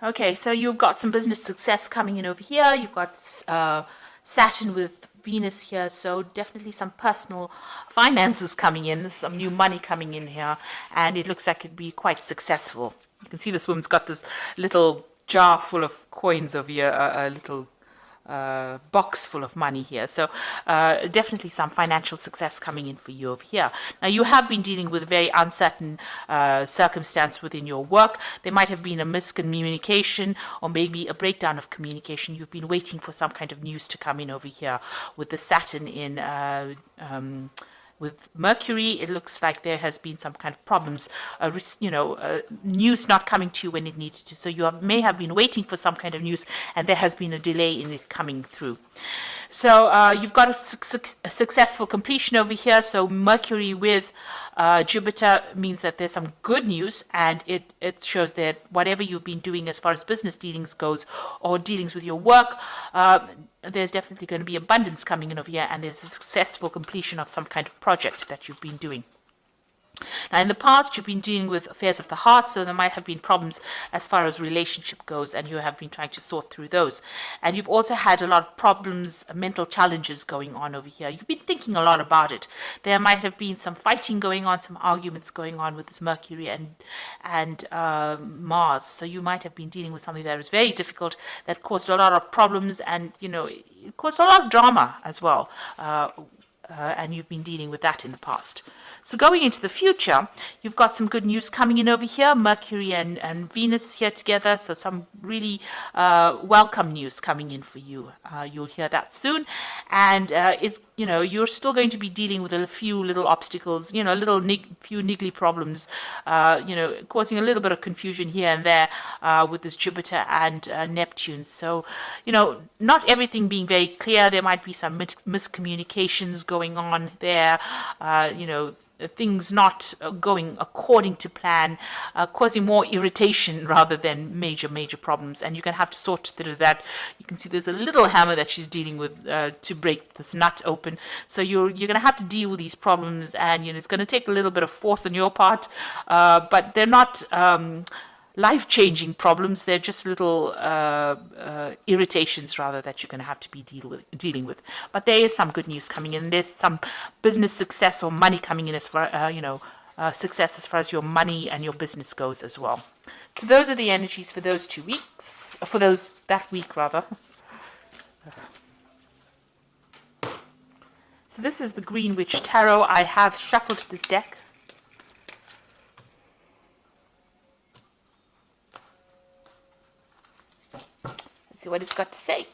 Okay, so you've got some business success coming in over here. You've got Saturn with Venus here, so definitely some personal finances coming in, some new money coming in here, and it looks like it'd be quite successful. You can see this woman's got this little jar full of coins over here, a little box full of money here. So definitely some financial success coming in for you over here. Now, you have been dealing with a very uncertain circumstance within your work. There might have been a miscommunication or maybe a breakdown of communication. You've been waiting for some kind of news to come in over here with the Saturn in with Mercury. It looks like there has been some kind of problems, news not coming to you when it needed to. So you may have been waiting for some kind of news, and there has been a delay in it coming through. So you've got a successful completion over here. So Mercury with Jupiter means that there's some good news, and it shows that whatever you've been doing as far as business dealings goes or dealings with your work, there's definitely going to be abundance coming in over here, and there's a successful completion of some kind of project that you've been doing. Now, in the past, you've been dealing with affairs of the heart, so there might have been problems as far as relationship goes, and you have been trying to sort through those. And you've also had a lot of problems, mental challenges going on over here. You've been thinking a lot about it. There might have been some fighting going on, some arguments going on with this Mercury and Mars. So you might have been dealing with something that was very difficult, that caused a lot of problems, and, it caused a lot of drama as well. And you've been dealing with that in the past. So going into the future, you've got some good news coming in over here, Mercury and Venus here together, so some really welcome news coming in for you. You'll hear that soon, and you're still going to be dealing with a few little obstacles, few niggly problems, causing a little bit of confusion here and there with this Jupiter and Neptune. So, not everything being very clear. There might be some miscommunications going on there, things not going according to plan, causing more irritation rather than major problems. And you're going to have to sort through that. You can see there's a little hammer that she's dealing with to break this nut open. So you're going to have to deal with these problems, and it's going to take a little bit of force on your part, but they're not life-changing problems. They're just little irritations rather that you're going to have to be dealing with. But there is some good news coming in. There's some business success or money coming in as far success as far as your money and your business goes as well. So those are the energies for those 2 weeks, that week rather. So this is the Green Witch Tarot. I have shuffled this deck. See what it's got to say.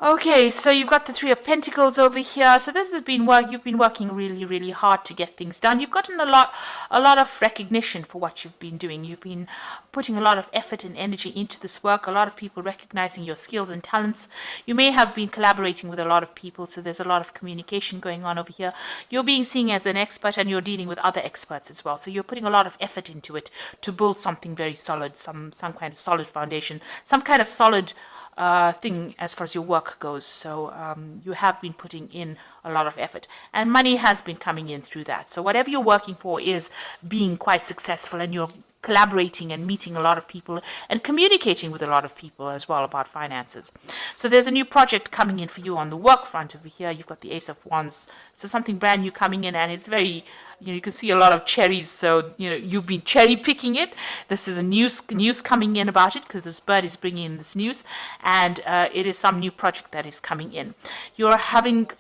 Okay, so you've got the Three of Pentacles over here. So this has been work. You've been working really hard to get things done. You've gotten a lot of recognition for what you've been doing. You've been putting a lot of effort and energy into this work. A lot of people recognizing your skills and talents. You may have been collaborating with a lot of people, so there's a lot of communication going on over here. You're being seen as an expert, and you're dealing with other experts as well. So you're putting a lot of effort into it to build something very solid, some kind of solid foundation, some kind of solid thing as far as your work goes. So you have been putting in a lot of effort, and money has been coming in through that. So whatever you're working for is being quite successful, and you're collaborating and meeting a lot of people and communicating with a lot of people as well about finances. So there's a new project coming in for you on the work front over here. You've got the Ace of Wands, so something brand new coming in, and it's very, you can see a lot of cherries. So you've been cherry picking it. This is a news coming in about it, because this bird is bringing in this news, and it is some new project that is coming in. You're having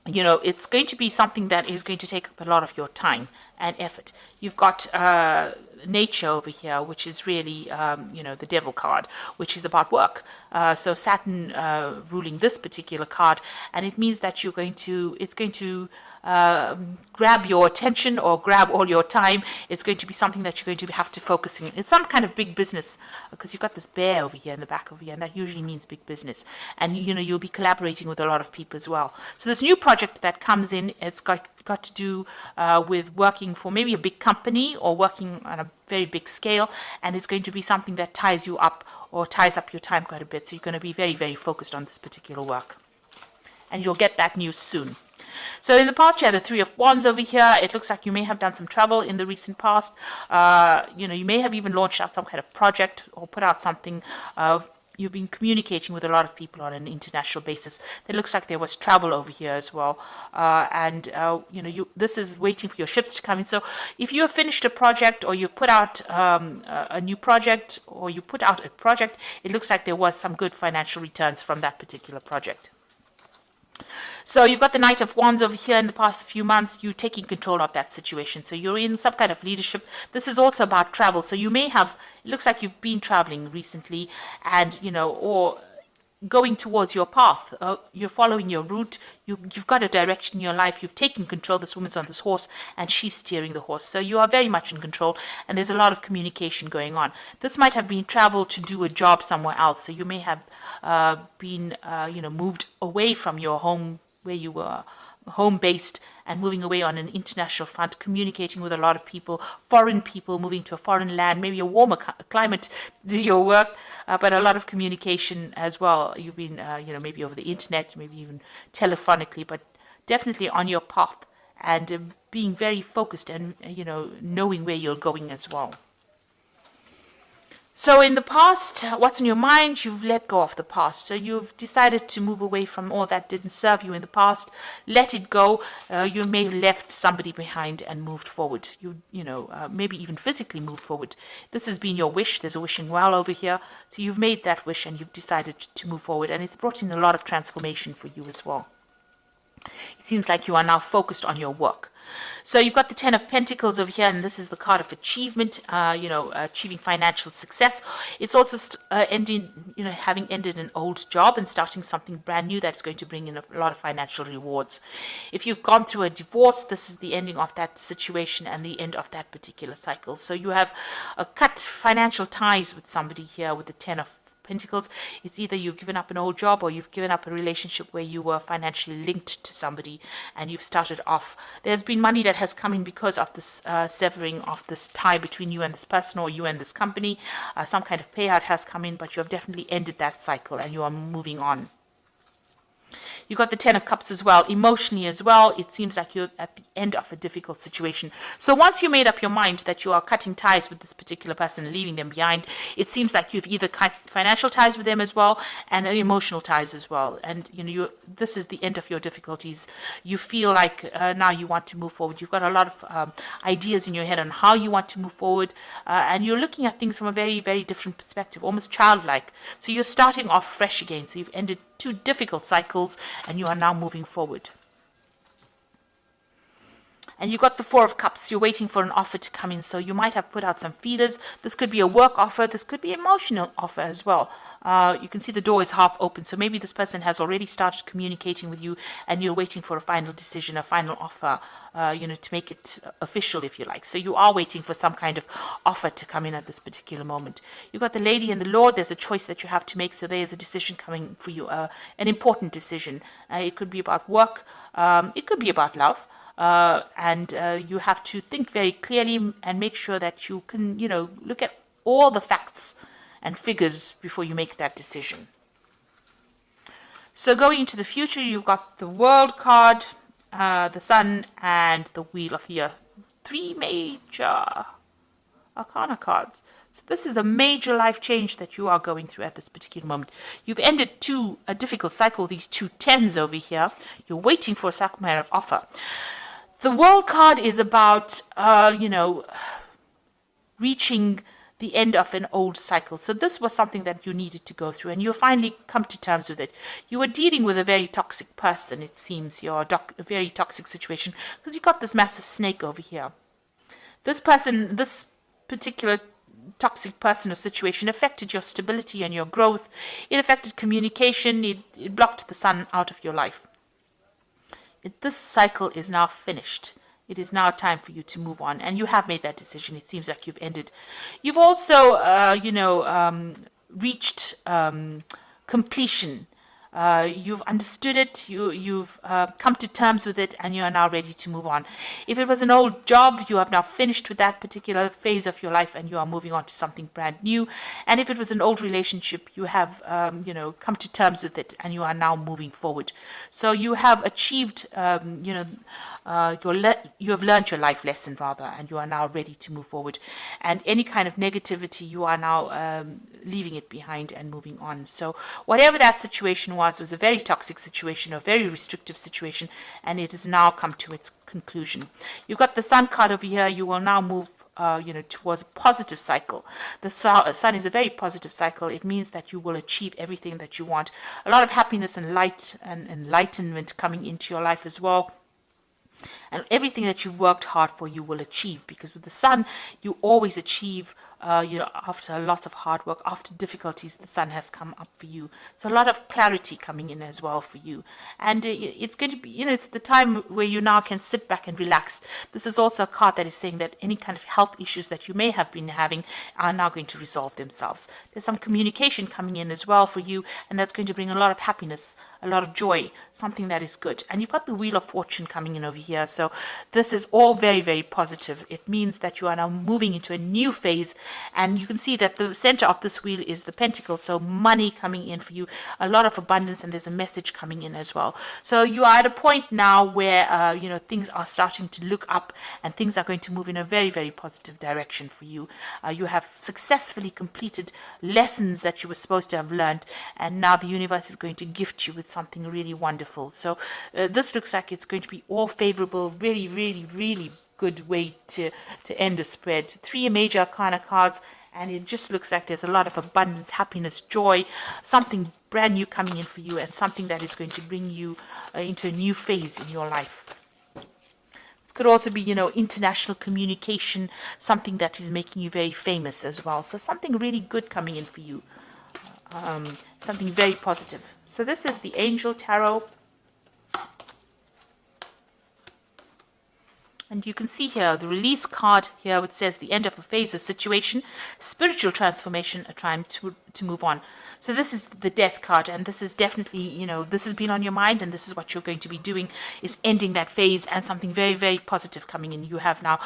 it's going to be something that is going to take up a lot of your time and effort. You've got nature over here, which is really, the devil card, which is about work. So Saturn ruling this particular card, and it means that it's going to grab your attention or grab all your time. It's going to be something that you're going to have to focus on. It's some kind of big business, because you've got this bear over here in the back over here, and that usually means big business. And you'll be collaborating with a lot of people as well. So this new project that comes in, it's got to do with working for maybe a big company or working on a very big scale, and it's going to be something that ties you up or ties up your time quite a bit. So you're going to be very, very focused on this particular work. And you'll get that news soon. So in the past, you had the Three of Wands over here. It looks like you may have done some travel in the recent past. You may have even launched out some kind of project or put out something. You've been communicating with a lot of people on an international basis. It looks like there was travel over here as well. This is waiting for your ships to come in. So if you have finished a project, or you've put out a new project, or you put out a project, it looks like there was some good financial returns from that particular project. So you've got the Knight of Wands over here. In the past few months, you're taking control of that situation. So you're in some kind of leadership. This is also about travel. So you may have, it looks like you've been traveling recently, and, or going towards your path. You're following your route. You've got a direction in your life. You've taken control. This woman's on this horse, and she's steering the horse. So you are very much in control, and there's a lot of communication going on. This might have been travel to do a job somewhere else. So you may have been, moved away from your home, where you were home-based, and moving away on an international front, communicating with a lot of people, foreign people, moving to a foreign land, maybe a warmer climate to do your work, but a lot of communication as well. You've been, maybe over the internet, maybe even telephonically, but definitely on your path, and being very focused and, knowing where you're going as well. So in the past, what's on your mind? You've let go of the past. So you've decided to move away from all that didn't serve you in the past. Let it go. You may have left somebody behind and moved forward. Maybe even physically moved forward. This has been your wish. There's a wishing well over here. So you've made that wish, and you've decided to move forward. And it's brought in a lot of transformation for you as well. It seems like you are now focused on your work. So you've got the Ten of Pentacles over here, and this is the card of achievement, achieving financial success. It's also having ended an old job and starting something brand new that's going to bring in a lot of financial rewards. If you've gone through a divorce, this is the ending of that situation and the end of that particular cycle. So you have cut financial ties with somebody here with the Ten of Pentacles. It's either you've given up an old job, or you've given up a relationship where you were financially linked to somebody, and you've started off. There's been money that has come in because of this severing of this tie between you and this person, or you and this company. Some kind of payout has come in, but you have definitely ended that cycle, and you are moving on. You've got the Ten of Cups as well. Emotionally as well, it seems like you're at the end of a difficult situation. So once you made up your mind that you are cutting ties with this particular person and leaving them behind, it seems like you've either cut financial ties with them as well, and emotional ties as well. And this is the end of your difficulties. You feel like now you want to move forward. You've got a lot of ideas in your head on how you want to move forward, and you're looking at things from a very, very different perspective, almost childlike. So you're starting off fresh again. So you've ended 2 difficult cycles, and you are now moving forward. And you got the Four of Cups. You're waiting for an offer to come in. So you might have put out some feelers. This could be a work offer. This could be an emotional offer as well. You can see the door is half open. So maybe this person has already started communicating with you, and you're waiting for a final decision, a final offer, to make it official, if you like. So you are waiting for some kind of offer to come in at this particular moment. You've got the Lady and the Lord. There's a choice that you have to make. So there is a decision coming for you, an important decision. It could be about work. It could be about love. And you have to think very clearly and make sure that you can, look at all the facts and figures before you make that decision. So going into the future, you've got the World card, the Sun, and the Wheel of the Year. 3 major Arcana cards. So this is a major life change that you are going through at this particular moment. You've ended a difficult cycle, these 2 tens over here. You're waiting for a sacrament offer. The World card is about, reaching the end of an old cycle. So this was something that you needed to go through, and you finally come to terms with it. You were dealing with a very toxic person, it seems. You're a very toxic situation, because you got this massive snake over here. This person, this particular toxic person or situation affected your stability and your growth. It affected communication. It blocked the sun out of your life. This cycle is now finished. It is now time for you to move on, and you have made that decision. It seems like you've ended. You've also, reached completion You've understood it, you've come to terms with it, and you are now ready to move on. If it was an old job, you have now finished with that particular phase of your life and you are moving on to something brand new. And if it was an old relationship, you have come to terms with it and you are now moving forward. So you have achieved you have learned your life lesson rather, and you are now ready to move forward. And any kind of negativity, you are now leaving it behind and moving on. So whatever that situation was a very toxic situation, a very restrictive situation, and it has now come to its conclusion. You've got the Sun card over here. You will now move towards a positive cycle. The sun is a very positive cycle. It means that you will achieve everything that you want. A lot of happiness and light and enlightenment coming into your life as well. And everything that you've worked hard for, you will achieve, because with the sun, you always achieve, after a lot of hard work, after difficulties, the sun has come up for you. So a lot of clarity coming in as well for you. And it's going to be, it's the time where you now can sit back and relax. This is also a card that is saying that any kind of health issues that you may have been having are now going to resolve themselves. There's some communication coming in as well for you, and that's going to bring a lot of happiness, a lot of joy, something that is good. And you've got the Wheel of Fortune coming in over here. So this is all very, very positive. It means that you are now moving into a new phase. And you can see that the center of this wheel is the Pentacle. So money coming in for you, a lot of abundance, and there's a message coming in as well. So you are at a point now where, things are starting to look up and things are going to move in a very, very positive direction for you. You have successfully completed lessons that you were supposed to have learned. And now the universe is going to gift you with something really wonderful. So this looks like it's going to be all favorable, really, really, really good way to end a spread. 3 major arcana cards, and it just looks like there's a lot of abundance, happiness, joy, something brand new coming in for you, and something that is going to bring you into a new phase in your life. This could also be, international communication, something that is making you very famous as well. So something really good coming in for you. Something very positive. So this is the Angel Tarot. And you can see here the release card here, which says the end of a phase or situation, spiritual transformation, a time to move on. So this is the Death card, and this is definitely, this has been on your mind, and this is what you're going to be doing, is ending that phase, and something very, very positive coming in. You have now,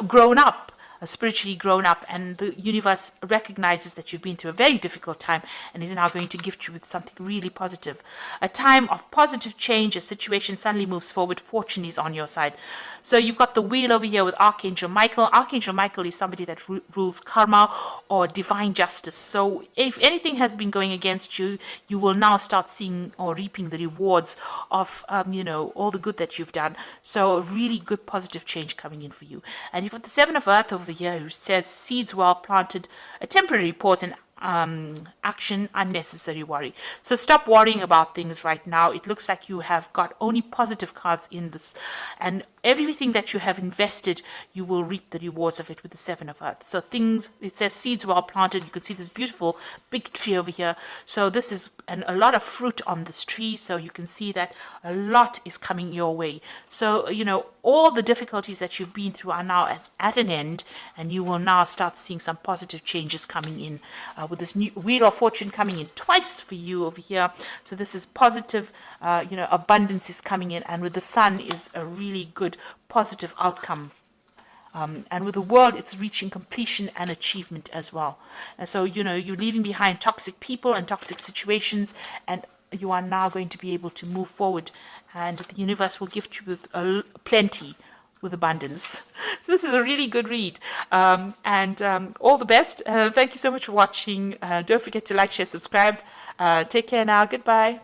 grown up. Spiritually grown up, and the universe recognizes that you've been through a very difficult time and is now going to gift you with something really positive. A time of positive change, a situation suddenly moves forward, fortune is on your side. So you've got the wheel over here with Archangel Michael. Archangel Michael is somebody that rules karma or divine justice. So if anything has been going against you, you will now start seeing or reaping the rewards of, all the good that you've done. So a really good positive change coming in for you. And you've got the Seven of Earth over here, who says seeds well planted, a temporary pause in action, unnecessary worry. So stop worrying about things right now. It looks like you have got only positive cards in this, and everything that you have invested, you will reap the rewards of it with the Seven of Earth. So things, it says seeds well planted. You can see this beautiful big tree over here. So this is a lot of fruit on this tree. So you can see that a lot is coming your way. So, all the difficulties that you've been through are now at an end, and you will now start seeing some positive changes coming in with this new Wheel of Fortune coming in twice for you over here. So this is positive, abundance is coming in, and with the Sun is a really good positive outcome. And with the World, it's reaching completion and achievement as well. And so, you're leaving behind toxic people and toxic situations, and you are now going to be able to move forward, and the universe will gift you with plenty, with abundance. So this is a really good read, and all the best. Thank you so much for watching. Don't forget to like, share, subscribe. Take care now. Goodbye.